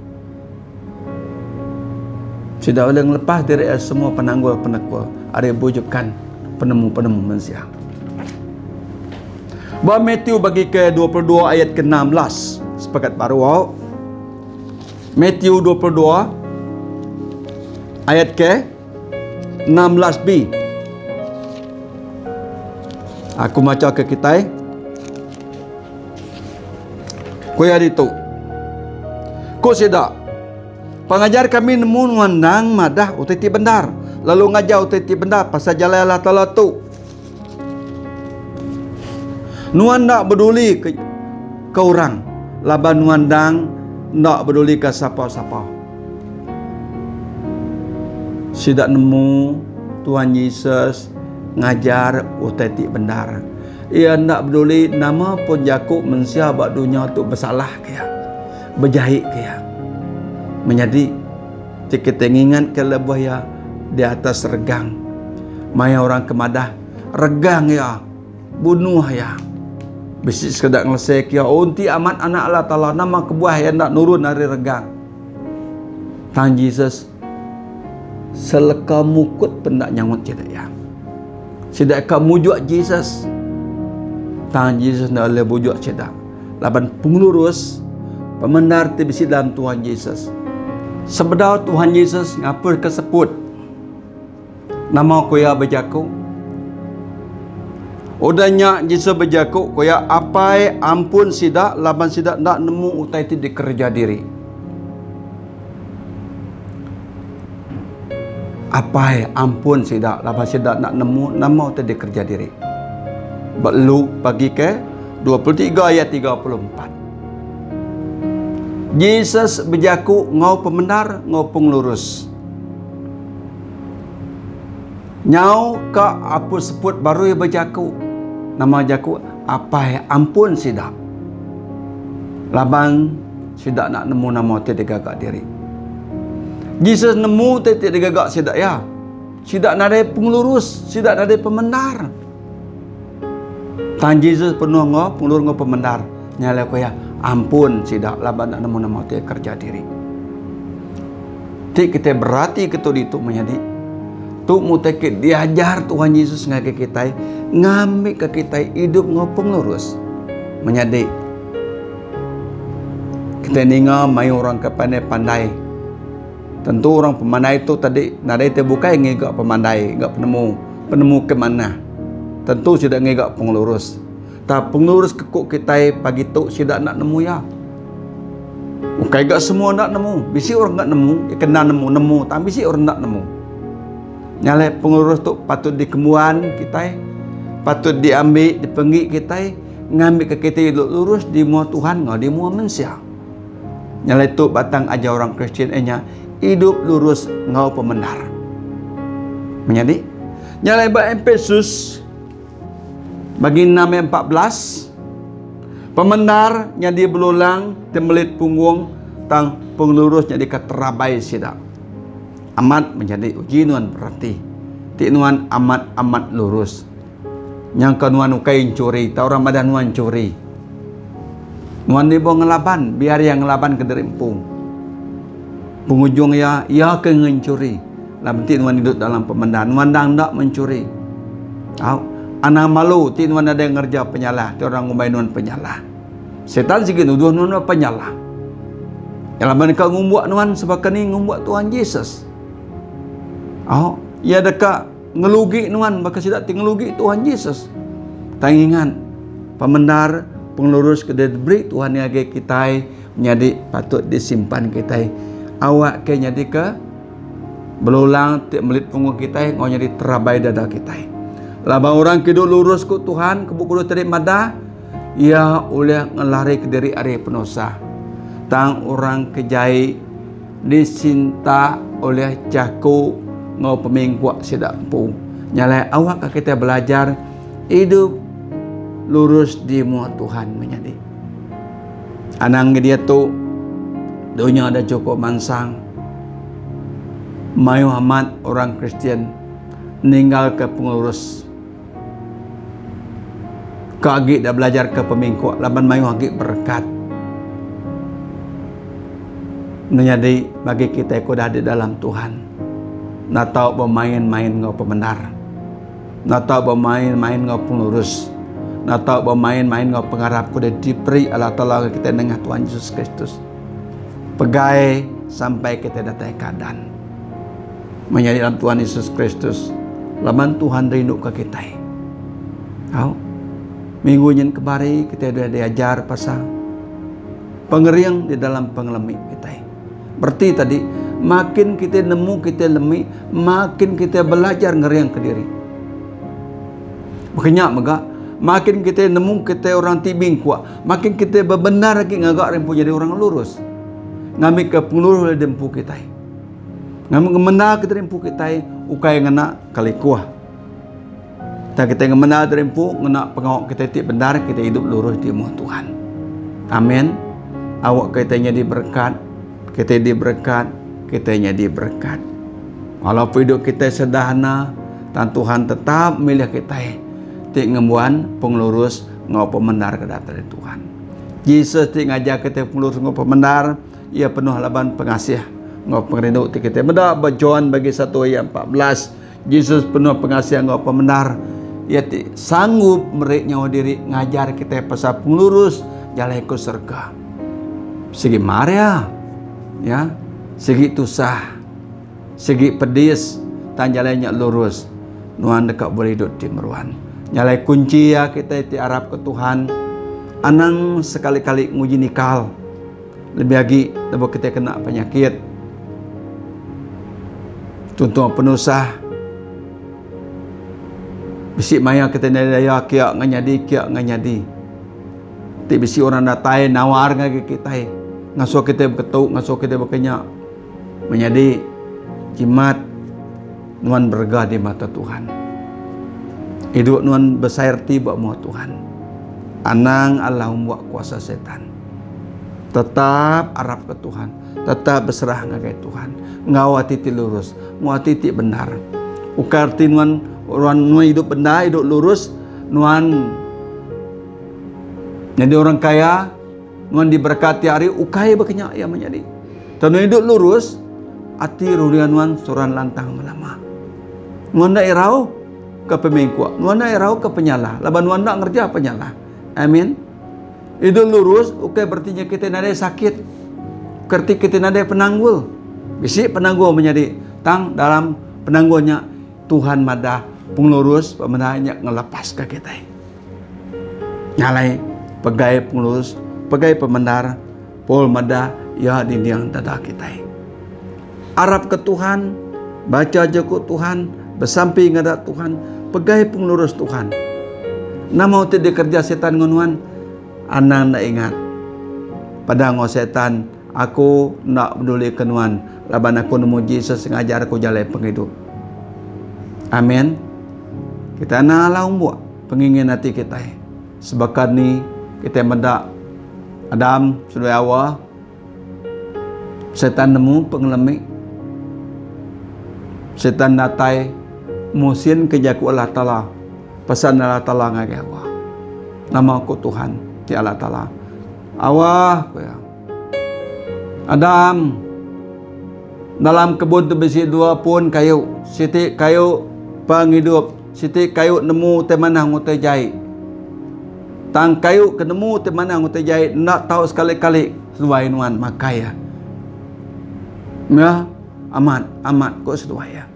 Sudah oleh lepas dari semua penanggul-penekul, ada bujukan penemu-penemu manusia. Bahawa Matthew bagi ke 22 ayat ke-16. Sepakat baru. Matthew 22 ayat ke-16b. Aku baca ke kita. Kuya dito. Ko sida. Pengajar kami nemu ngandang madah utiti benar. Lalu ngajar utiti benar pasal jalan Allah Ta'ala tu. Nuan nak peduli ke orang. Laban nuandang nak peduli ke siapa-siapa. Sidak nemu Tuhan Yesus ngajar utiti benar. Ia nak peduli nama pun Yakub manusia buat dunia tu bersalah kaya. Berjahit kaya. Menjadi kita ingat ke lebah ya di atas regang. Maya orang kemadah regang ya. Bunuh ya. Besi sekedar ngelesek ya. Unti amat anak Allah Ta'ala nama kebuah yang nak nurun dari regang. Tuhan Yesus seleka mukut pun nak nyangut tidak ya. Sidak mujuk Yesus. Tuhan Yesus nak boleh bujuk cedak. Laban pengurus pembenar tibisi dalam Tuhan Yesus. Sebenarnya Tuhan Yesus ngapur kesebut nama kuya berjaku. Udahnya Yesus berjaku kuya apai ampun sidak laban sidak nak nemu utai ti dikerja diri. Apai ampun sidak laban sidak nak nemu nama utai dikerja diri. Lu bagi ke 23 ayat 34. Yesus berjaku ngau pembenar ngau penglurus. Nyau ka apa sebut baru yang berjaku. Nama jaku apa ampun sidak. Labang sidak nak nemu nama tidak gagak diri. Yesus nemu tidak gagak sidak ya. Sidak nak ada penglurus, sidak nak ada pembenar. Tuhan Yesus penuh ngau penglurus ngau pembenar. Nyala ko ya ampun sidak laban nak nemu nama dia kerja diri. Tik kita berarti ketu itu menjadi tu mutakit diajar Tuhan Yesus ngake kita ngambil ke kita hidup ngopong lurus menjadi kita ninga mai orang ke pandai-pandai. Tentu orang pemandai itu tadi nadai terbuka yang ngegak pemandai, ngegak penemu ke mana. Tentu sudah ngegak penglurus. Tak pengurus kekuk kita pagi tu sidak nak nemu ya. Bukan gak semua nak nemu. Bisi orang nak nemu, kena nemu. Tak bisi orang nak nemu. Nyalai pengurus tu patut dikemuan kita, patut diambil, dipenggi kita, ngambil ke kita lurus di muka Tuhan, ngau di muka manusia. Nyalai tu batang ajar orang Kristian hidup lurus ngau pembenar. Menjadi nyalai ba Efesus bagi 6 ayat 14 pembenar yang berulang tembelit punggung tang penglurus jadi keterabai sidak amat menjadi uji nuan berarti ti nuan amat lurus yang kenuan ukai curi ta orang badan nuan curi nuan ni bo ngelaban biar yang ngelaban ke derimpung penghujung ya ke ngencuri lah penting nuan hidup dalam pembenar nuan dang ndak mencuri anak malu ti nuan ada yang ngerja penyalah ti orang ngumbai nuan penyalah setan sikit nuduh nuan penyalah yang mereka ngumbuak nuan sebab ni ngumbuak Tuhan Yesus ia dekat ngelugi nuan maka sidak ti ngelugi Tuhan Yesus tangingan pembenar penglurus ke diberi Tuhan yang kita menjadi patut disimpan kita awak ke jadi ke berulang ti melit punggung kita ngau jadi terabai dada kita. Laba orang hidup lurus ku Tuhan kebukulu terik madah ia oleh ngelari ke diri are penosah. Tang orang kejai disinta oleh jaku ngau pemingkuak sidak pu. Nyalai awak kita belajar hidup lurus di muka Tuhan menjadi. Anang dia tu dunia ada cukup mansang. Mayu amat orang Kristian meninggal ke pengurus. Kagik dah belajar ke pemingkuak laban mayu agik berkat. Menjadi bagi kita yang dah di dalam Tuhan, nak tahu bermain-main ngau pembenar, nak tahu bermain-main ngau pengurus, nak tahu bermain-main ngau pengharap kuda diberi Allah Ta'ala kita dengan Tuhan Yesus Kristus. Pegai sampai kita datang keadaan menjadi dalam Tuhan Yesus Kristus. Laman Tuhan rindu ke kita. Tahu? Minggu yang kemarin kita sudah diajar pasal pengeriang di dalam pengelemi kita. Berarti tadi makin kita nemu kita lemi, makin kita belajar ngeriang ke diri. Makanya makin kita nemu kita orang tibing kuat, makin kita benar lagi ngagak rempu jadi orang lurus. Ngami ke peluru dempu kita. Ngami ngemena kita rempu kita, ukai ngena kali kuah. Tak kita ngemena rempu ngena pengawak kita tik benar, kita hidup lurus di muka Tuhan. Amin. Awak kita jadi berkat, kita diberkat, kita jadi berkat. Walaupun hidup kita sederhana, dan Tuhan tetap milih kita. Tik ngembuan penglurus ngau pembenar ke datang Tuhan. Yesus tik ngajak kita penglurus ngau pembenar, ia penuh laban pengasih ngau pengrindu tik kita. Benda berjuan bagi 1 ayat 14. Yesus penuh pengasih ngau pembenar. Ia tik sanggup merik nyawa diri ngajar kita pasal penglurus jalan ke surga. Segi Maria, ya, segi tusah, segi pedis, tan jalannya lurus. Nuan dekat boleh hidup di meruan. Nyalai kunci ya kita di Arab ke Tuhan. Anang sekali-kali nguji nikal. Lebih lagi lebih kita kena penyakit. Contoh penusah. Bisi maya kita daya kia nganyadi. Ti bisi orang datai nawar ngagi kita. Ngasuh kita berketuk, ngasuh kita berkenyak. Menjadi jimat nuan berga di mata Tuhan. Hidup nuan besar tiba mu Tuhan. Anang Allah membuat kuasa setan. Tetap arap ke Tuhan. Tetap berserah ngagai Tuhan. Ngawati ti lurus. Ngawati ti benar. Ukarti nuan hidup benar, hidup lurus. Nuan jadi orang kaya. Nuan diberkati hari ukai berkenyak ia menjadi. Tanu hidup lurus. Ati rurian nuan suran lantang melama. Nuan dak irau ke pemengkuak. Nuan dak irau ke penyalah. Laban nuan dak ngerja penyalah. Amin. Hidup lurus ukai berarti kita nade sakit. Kerti kita nade penanggul. Bisi penanggul menjadi tang dalam penanggulnya Tuhan madah penglurus pemenanya ngelepas ke kita. Nyalai pegai penglurus, pegai pembenar, pol madah ya diniang dada kita. Arab ke Tuhan, baca joko Tuhan, bersamping ngada Tuhan, pegai penglurus Tuhan. Nama tidak kerja setan ngonuan, anang nak ingat. Pada ngau setan, aku nak peduli kenuan. Laban aku nemu Yesus ngajar aku jalan penghidup. Amin. Kita nak laung buat pengingin hati kita. Sebakat ni kita mendak Adam sudah awal. Setan nemu pengelemi. Setan datai musin kejaku Allah Ta'ala. Pesan Allah Ta'ala ngagai awak. Nama aku Tuhan di Allah Ta'ala. Awak ya. Adam dalam kebun tu besi 2 pun kayu. Siti kayu penghidup. Siti kayu nemu temanah ngutai jahit. Tang kayu kenemu temanah ngutai jahit. Nak tahu sekali-kali sesuai nuan makai ya. Ya, amat kok sesuai ya.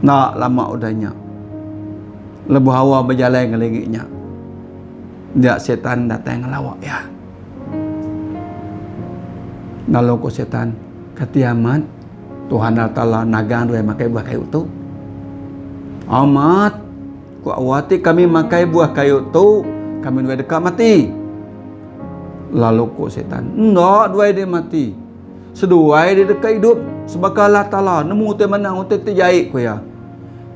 Nak lama udahnya. Lebu hawa berjalan ngelingiknya. Dia setan datang ngelawak ya. Lalu kok setan ketiamat Tuhan Allah nagang dua makai buah kayu tu. Amat kok awati kami makai buah kayu tu, kami dua dekat mati. Lalu kok setan, enggak dua dia mati. Seduai dia dekat hidup sebagai Allah Ta'ala. Nemu te mana utek te jahit ko ya.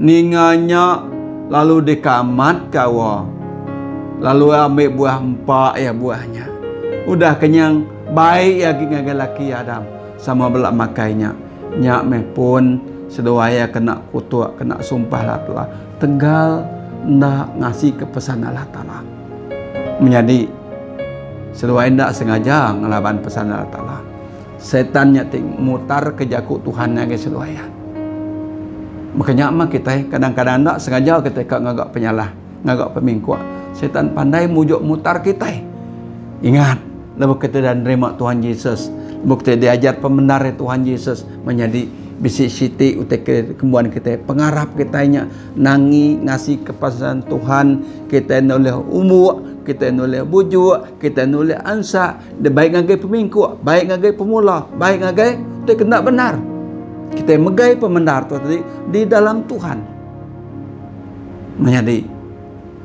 Ninganya lalu dekamat kawa. Lalu ambil buah 4 ya buahnya. Udah kenyang baik ya gigi laki Adam sama belak makainya. Nyak meh pun seduai kena kutuk, kena sumpah Allah Ta'ala. Tegal ndak ngasih kepesan Allah Ta'ala. Menjadi seduai ndak sengaja ngelaban pesan Allah Ta'ala. setannya mutar ke jaku Tuhan yang seluaya. Makanya mah kita kadang-kadang tak sengaja kita ngagak penyalah, ngagak pemingkuak. Setan pandai mujuk mutar kita. Ingat, lepas kita dan terima Tuhan Yesus, lepas kita diajar pembenar Tuhan Yesus menjadi bisi siti utek kembuan kita, pengarap kitanya nangi ngasih kepasan Tuhan, kita noleh umur, kita noleh bujuk, kita noleh ansa, de baik ngagai pemingku, baik ngagai pemula, baik ngagai kita kena benar. Kita megai pembenar tu tadi di dalam Tuhan. Menjadi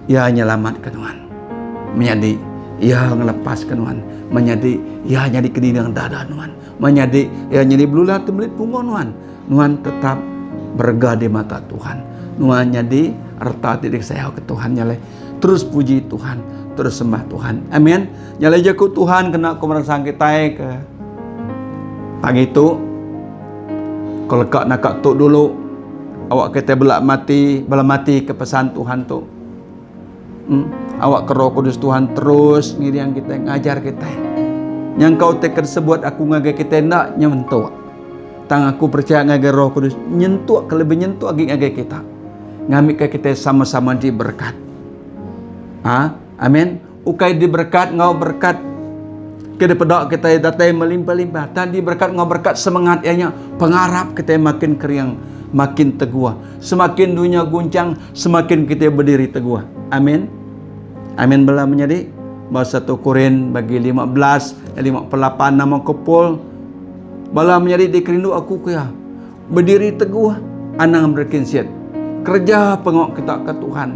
ia menyelamatkan Tuhan. Menjadi ia melepaskan Tuhan. Menjadi ia jadi kedinang dada Tuhan. Menjadi ia jadi belulat tembelit pungon Tuhan. Tuhan tetap berga di mata Tuhan. Tuhan jadi harta tidik saya ke Tuhan nyale. Terus puji Tuhan, terus sembah Tuhan. Amin. Nyale jaku Tuhan kena kemerasaan kita ke pagi itu. Kalau kak nak kak tuk dulu, awak kita belak mati ke pesan Tuhan tu. Awak ke Roh Kudus Tuhan terus ngiriang kita, ngajar kita. Yang kau tekan sebut aku ngagai kita nak nyentuh. Tang aku percaya ngagai Roh Kudus nyentuh, kelebih nyentuh lagi ngagai kita. Ngamik ke kita sama-sama diberkat. Amin. Ukai diberkat, ngau berkat. Kita pedok kita datai melimpah-limpah. Tadi berkat ngau berkat semangat ianya. Pengharap kita makin keriang, makin teguh. Semakin dunia guncang, semakin kita berdiri teguh. Amin. Amin bala menjadi. Bahasa 1 Korin bagi 15 dan 58 nama kepul. Bala menjadi dikerindu aku kaya. Berdiri teguh, anang berkinsiat. Kerja pengawak kita ke Tuhan.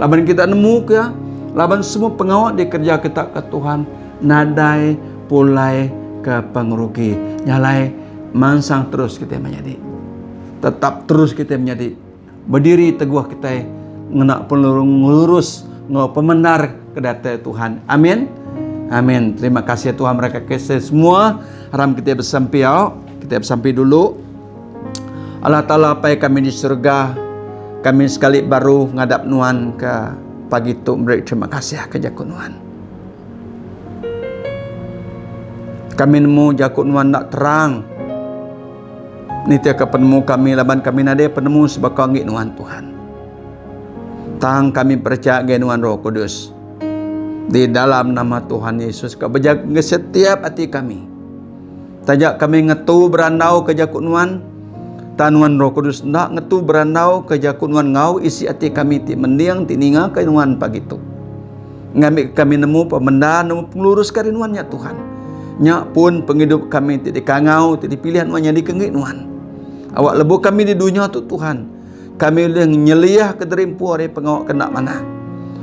Laban kita nemu kaya. Laban semua pengawak dikerja kita ke Tuhan. Nadai pulai ke pengerugi. Nyalai mansang terus kita menjadi. Tetap terus kita menjadi. Berdiri teguh kita. Ngenak pelurung lurus. Ngau pemenar kedata Tuhan. Amin. Amin. Terima kasih Tuhan mereka kasih semua. Haram kita bersampiau. Kita bersampi dulu. Allah Ta'ala pai kami di surga. Kami sekali baru ngadap nuan ke pagi tu beri terima kasih ke jakun nuan. Kami nemu jakun nuan nak terang. Nitia ke penemu kami laban kami nade penemu sebab ngit nuan Tuhan. Tang kami percaya ke nuan Roh Kudus. Di dalam nama Tuhan Yesus kau berjaga setiap hati kami. Tajak kami ngetu berandau ke jakun nuan. Tanuan Roh Kudus nak ngetu berandau ke jakun nuan ngau isi hati kami ti mendiang ti ninga ke nuan pagi tu. Ngambil kami nemu pemenda nemu pelurus karinuannya Tuhan. Nyak pun penghidup kami ti dikangau ti dipilihan nuannya dikengit nuan. Awak lebu kami di dunia tu Tuhan. Kami boleh nyeliah ke derimpu dari pengawak kena mana.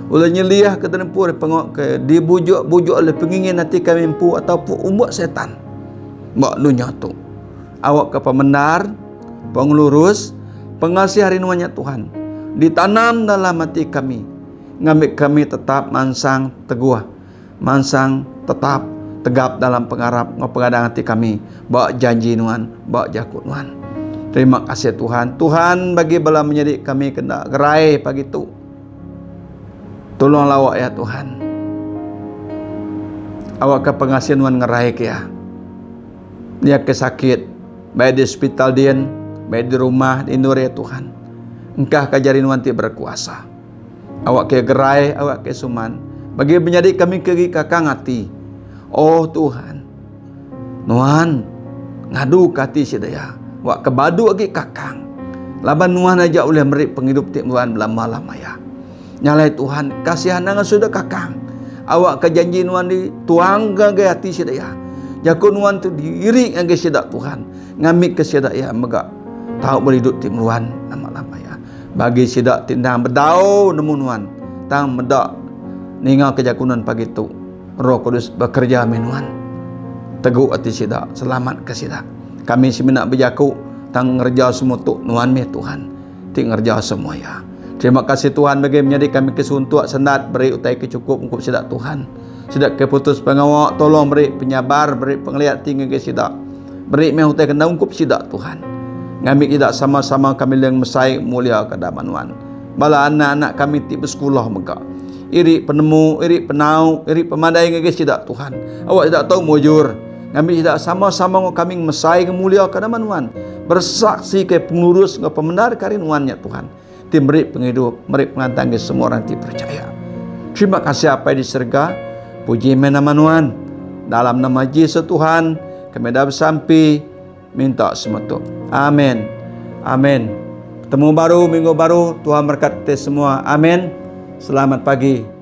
Boleh nyeliah ke derimpu dari pengawak ke dibujuk-bujuk oleh pengingin hati kami empu ataupun umat setan. Mbak dunia tu. Awak ke pembenar, pengelurus, pengasih harinuannya Tuhan. Ditanam dalam hati kami. Ngambil kami tetap mansang teguh. Mansang tetap tegap dalam pengarap pengadang hati kami. Bawa janji nuan, bawa jakut nuan. Terima kasih Tuhan. Tuhan bagi bala menjadi kami kena gerai pagi tu. Tolonglah awak ya Tuhan. Awak ke pengasihan nuan ngerai kia. Dia ke sakit. Baik di hospital dia, baik di rumah, di nur ya Tuhan. Engkau kajarin nuan ti berkuasa. Awak ke gerai, awak ke suman. Bagi menjadi kami kegi kakang hati. Oh Tuhan, nuan ngadu kati sedaya. Wak kebadu lagi kakang. Laban nuan aja oleh merik penghidup ti nuan lama-lama ya. Nyalai Tuhan, kasihan nang sudah kakang. Awak ke janji nuan di tuang ke hati sedaya. Jakun nuan tu diri ngage sedak Tuhan. Ngamik ke sedak ya megak. Tahu boleh hidup ti nuan lama-lama ya. Bagi sedak tindang bedau nemu nuan. Tang medak ninga ke jakunan pagi tu. Roh Kudus bekerja menuan. Teguh hati sidak, selamat ke sidak. Kami semenak berjaku tang ngerja semua tu nuan me Tuhan. Ti ngerja semua ya. Terima kasih Tuhan bagi menjadi kami kesuntuk sendat beri utai kecukup untuk sidak Tuhan. Sidak keputus pengawak tolong beri penyabar, beri penglihat tinggi ke sidak. Beri me utai kena ungkup sidak Tuhan. Ngambil sidak sama-sama kami yang mesai mulia ke damanuan. Bala anak-anak kami ti bersekolah megak. Iri penemu, iri penau, iri pemadai ngege sidak Tuhan. Awak tidak tahu mujur. Kami tidak sama-sama kami mesai kemulia ke nama Tuhan. Bersaksi ke pengurus, ke pembenar karinuannya Tuhan. Tim beri penghidup, beri pengantangi semua orang yang percaya. Terima kasih apa di surga. Puji nama Tuhan. Dalam nama Yesus Tuhan, kami dapat sampai minta semua tu. Amin. Amin. Ketemu baru, minggu baru. Tuhan berkati semua. Amin. Selamat pagi.